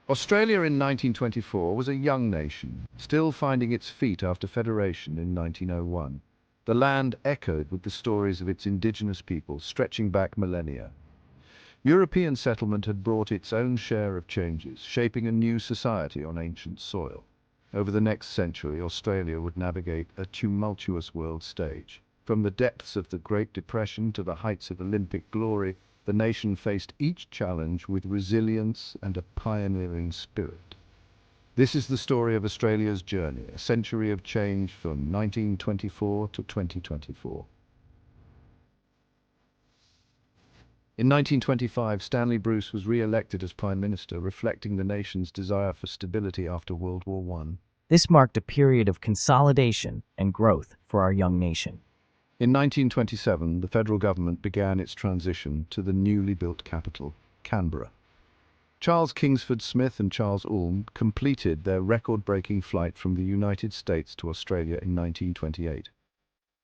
Australia in 1924 was a young nation, still finding its feet after federation in 1901. The land echoed with the stories of its indigenous people stretching back millennia. European settlement had brought its own share of changes, shaping a new society on ancient soil. Over the next century, Australia would navigate a tumultuous world stage. From the depths of the Great Depression to the heights of Olympic glory, the nation faced each challenge with resilience and a pioneering spirit. This is the story of Australia's journey, a century of change from 1924 to 2024. In 1925, Stanley Bruce was re-elected as Prime Minister, reflecting the nation's desire for stability after World War I. This marked a period of consolidation and growth for our young nation. In 1927, the federal government began its transition to the newly built capital, Canberra. Charles Kingsford Smith and Charles Ulm completed their record-breaking flight from the United States to Australia in 1928.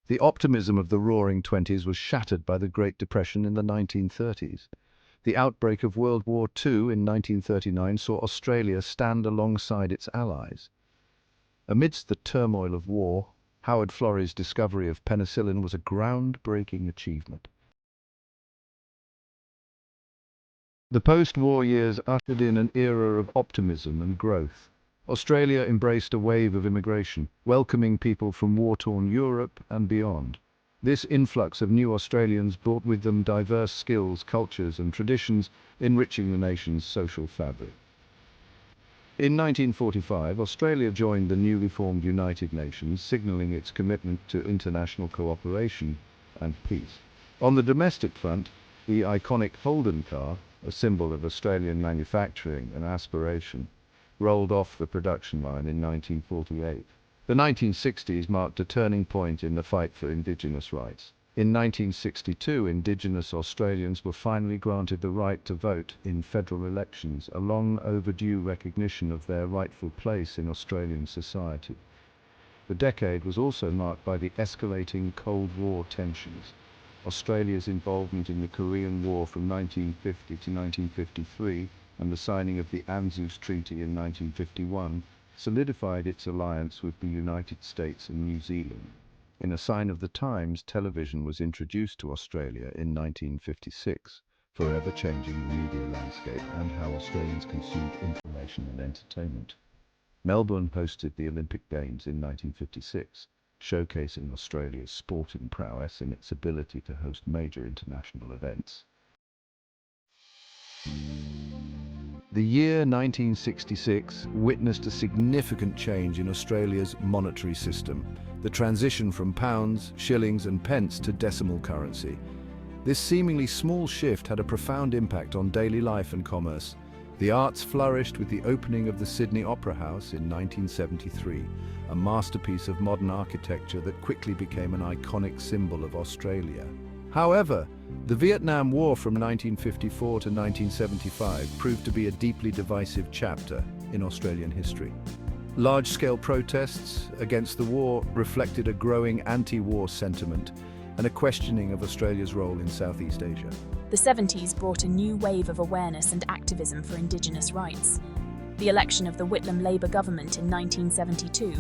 The optimism of the Roaring Twenties was shattered by the Great Depression in the 1930s. The outbreak of World War II in 1939 saw Australia stand alongside its allies. Amidst the turmoil of war, Howard Florey's discovery of penicillin was a groundbreaking achievement. The post-war years ushered in an era of optimism and growth. Australia embraced a wave of immigration, welcoming people from war-torn Europe and beyond. This influx of new Australians brought with them diverse skills, cultures, and traditions, enriching the nation's social fabric. In 1945, Australia joined the newly formed United Nations, signalling its commitment to international cooperation and peace. On the domestic front, the iconic Holden car, a symbol of Australian manufacturing and aspiration, rolled off the production line in 1948. The 1960s marked a turning point in the fight for Indigenous rights. In 1962, Indigenous Australians were finally granted the right to vote in federal elections, a long overdue recognition of their rightful place in Australian society. The decade was also marked by the escalating Cold War tensions. Australia's involvement in the Korean War from 1950 to 1953 and the signing of the ANZUS Treaty in 1951 solidified its alliance with the United States and New Zealand. In a sign of the times, television was introduced to Australia in 1956, forever changing the media landscape and how Australians consumed information and entertainment. Melbourne hosted the Olympic Games in 1956, showcasing Australia's sporting prowess and its ability to host major international events. The year 1966 witnessed a significant change in Australia's monetary system, the transition from pounds, shillings and pence to decimal currency. This seemingly small shift had a profound impact on daily life and commerce. The arts flourished with the opening of the Sydney Opera House in 1973, a masterpiece of modern architecture that quickly became an iconic symbol of Australia. However, the Vietnam War from 1954 to 1975 proved to be a deeply divisive chapter in Australian history. Large-scale protests against the war reflected a growing anti-war sentiment and a questioning of Australia's role in Southeast Asia. The 70s brought a new wave of awareness and activism for Indigenous rights. The election of the Whitlam Labor government in 1972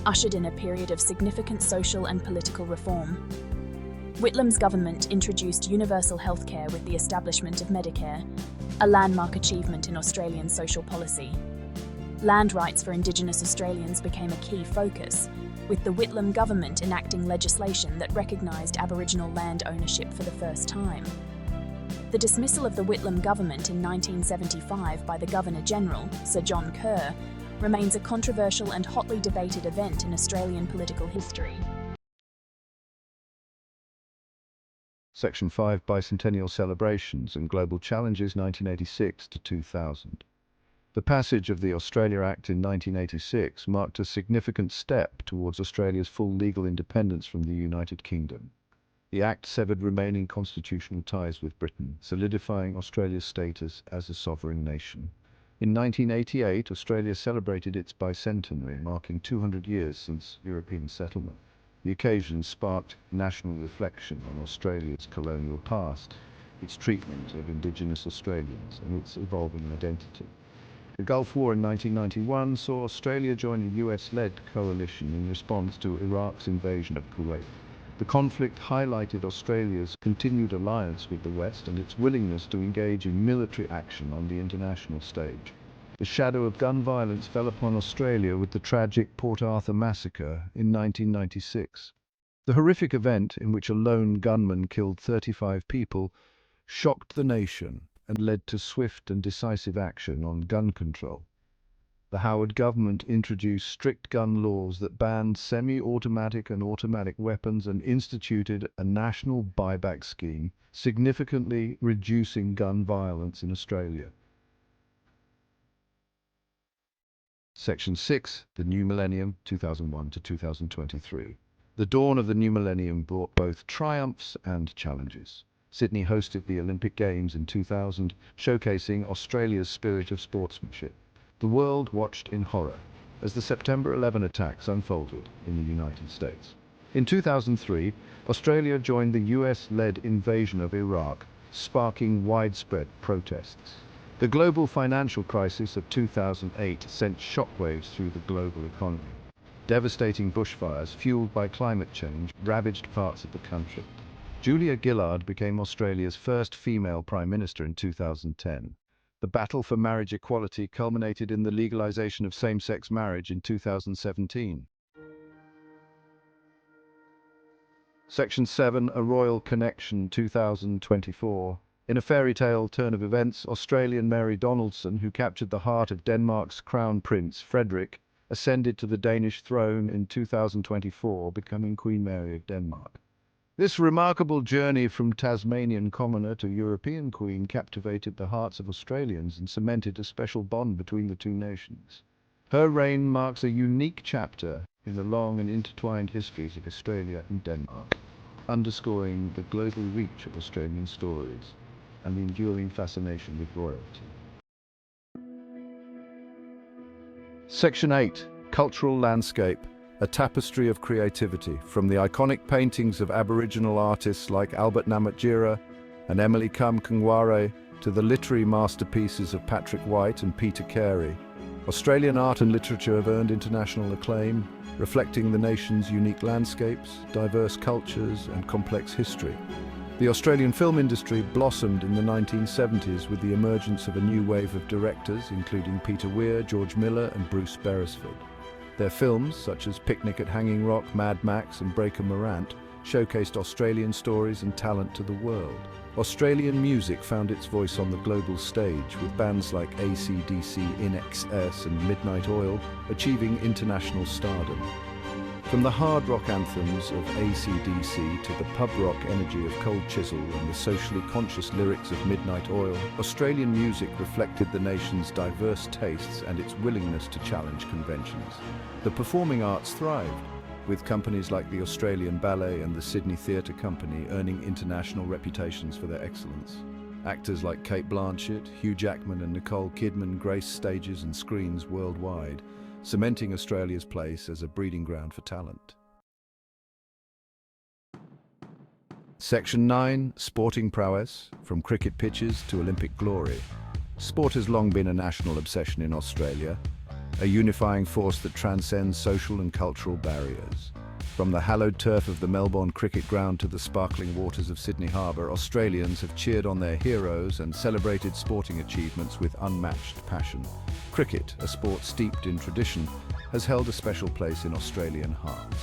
ushered in a period of significant social and political reform. Whitlam's government introduced universal healthcare with the establishment of Medicare, a landmark achievement in Australian social policy. Land rights for Indigenous Australians became a key focus, with the Whitlam government enacting legislation that recognised Aboriginal land ownership for the first time. The dismissal of the Whitlam government in 1975 by the Governor-General, Sir John Kerr, remains a controversial and hotly debated event in Australian political history. Section 5, Bicentennial Celebrations and Global Challenges 1986 to 2000. The passage of the Australia Act in 1986 marked a significant step towards Australia's full legal independence from the United Kingdom. The Act severed remaining constitutional ties with Britain, solidifying Australia's status as a sovereign nation. In 1988, Australia celebrated its bicentenary, marking 200 years since European settlement. The occasion sparked national reflection on Australia's colonial past, its treatment of Indigenous Australians, and its evolving identity. The Gulf War in 1991 saw Australia join a US-led coalition in response to Iraq's invasion of Kuwait. The conflict highlighted Australia's continued alliance with the West and its willingness to engage in military action on the international stage. The shadow of gun violence fell upon Australia with the tragic Port Arthur massacre in 1996. The horrific event, in which a lone gunman killed 35 people, shocked the nation and led to swift and decisive action on gun control. The Howard government introduced strict gun laws that banned semi-automatic and automatic weapons and instituted a national buyback scheme, significantly reducing gun violence in Australia. Section 6, the New Millennium, 2001 to 2023. The dawn of the new millennium brought both triumphs and challenges. Sydney hosted the Olympic Games in 2000, showcasing Australia's spirit of sportsmanship. The world watched in horror as the September 11 attacks unfolded in the United States. In 2003, Australia joined the US-led invasion of Iraq, sparking widespread protests. The global financial crisis of 2008 sent shockwaves through the global economy. Devastating bushfires fueled by climate change ravaged parts of the country. Julia Gillard became Australia's first female Prime Minister in 2010. The battle for marriage equality culminated in the legalisation of same-sex marriage in 2017. Section 7, A Royal Connection, 2024. In a fairy tale turn of events, Australian Mary Donaldson, who captured the heart of Denmark's Crown Prince, Frederick, ascended to the Danish throne in 2024, becoming Queen Mary of Denmark. This remarkable journey from Tasmanian commoner to European queen captivated the hearts of Australians and cemented a special bond between the two nations. Her reign marks a unique chapter in the long and intertwined histories of Australia and Denmark, underscoring the global reach of Australian stories and the enduring fascination with royalty. Section 8, Cultural Landscape. A tapestry of creativity, from the iconic paintings of Aboriginal artists like Albert Namatjira and Emily Kamkangware to the literary masterpieces of Patrick White and Peter Carey. Australian art and literature have earned international acclaim, reflecting the nation's unique landscapes, diverse cultures, and complex history. The Australian film industry blossomed in the 1970s with the emergence of a new wave of directors, including Peter Weir, George Miller, and Bruce Beresford. Their films, such as Picnic at Hanging Rock, Mad Max and Breaker Morant, showcased Australian stories and talent to the world. Australian music found its voice on the global stage, with bands like AC/DC, INXS and Midnight Oil achieving international stardom. From the hard rock anthems of AC/DC to the pub rock energy of Cold Chisel and the socially conscious lyrics of Midnight Oil, Australian music reflected the nation's diverse tastes and its willingness to challenge conventions. The performing arts thrived, with companies like the Australian Ballet and the Sydney Theatre Company earning international reputations for their excellence. Actors like Cate Blanchett, Hugh Jackman and Nicole Kidman graced stages and screens worldwide, cementing Australia's place as a breeding ground for talent. Section 9, Sporting Prowess, from cricket pitches to Olympic glory. Sport has long been a national obsession in Australia, a unifying force that transcends social and cultural barriers. From the hallowed turf of the Melbourne cricket ground to the sparkling waters of Sydney Harbour, Australians have cheered on their heroes and celebrated sporting achievements with unmatched passion. Cricket, a sport steeped in tradition, has held a special place in Australian hearts.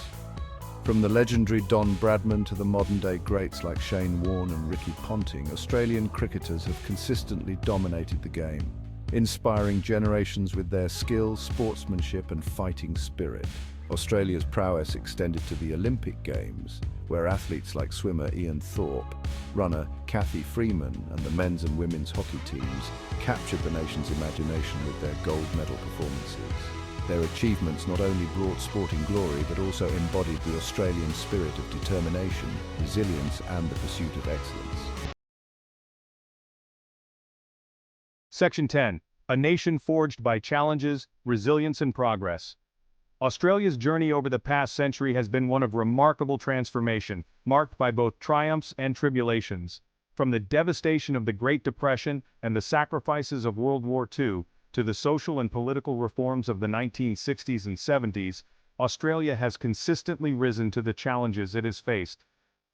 From the legendary Don Bradman to the modern-day greats like Shane Warne and Ricky Ponting, Australian cricketers have consistently dominated the game, inspiring generations with their skill, sportsmanship and fighting spirit. Australia's prowess extended to the Olympic Games, where athletes like swimmer Ian Thorpe, runner Kathy Freeman and the men's and women's hockey teams captured the nation's imagination with their gold medal performances. Their achievements not only brought sporting glory but also embodied the Australian spirit of determination, resilience and the pursuit of excellence. Section 10. A nation forged by challenges, resilience and progress. Australia's journey over the past century has been one of remarkable transformation, marked by both triumphs and tribulations. From the devastation of the Great Depression and the sacrifices of World War II, to the social and political reforms of the 1960s and 70s, Australia has consistently risen to the challenges it has faced.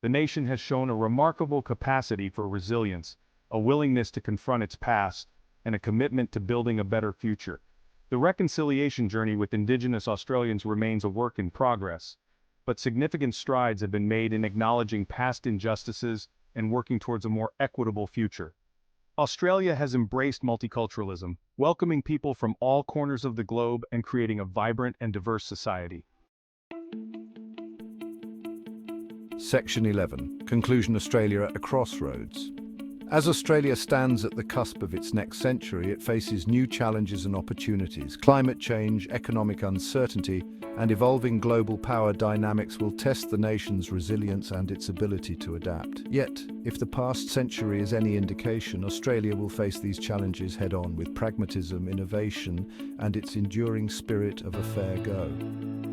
The nation has shown a remarkable capacity for resilience, a willingness to confront its past, and a commitment to building a better future. The reconciliation journey with Indigenous Australians remains a work in progress, but significant strides have been made in acknowledging past injustices and working towards a more equitable future. Australia has embraced multiculturalism, welcoming people from all corners of the globe and creating a vibrant and diverse society. Section 11. Conclusion: Australia at a crossroads. As Australia stands at the cusp of its next century, it faces new challenges and opportunities. Climate change, economic uncertainty, and evolving global power dynamics will test the nation's resilience and its ability to adapt. Yet, if the past century is any indication, Australia will face these challenges head-on with pragmatism, innovation, and its enduring spirit of a fair go.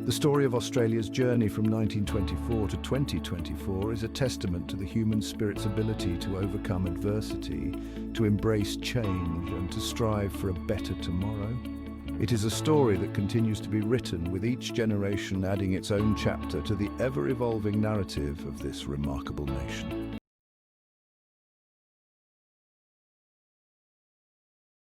The story of Australia's journey from 1924 to 2024 is a testament to the human spirit's ability to overcome adversity, to embrace change, and to strive for a better tomorrow. It is a story that continues to be written, with each generation adding its own chapter to the ever-evolving narrative of this remarkable nation.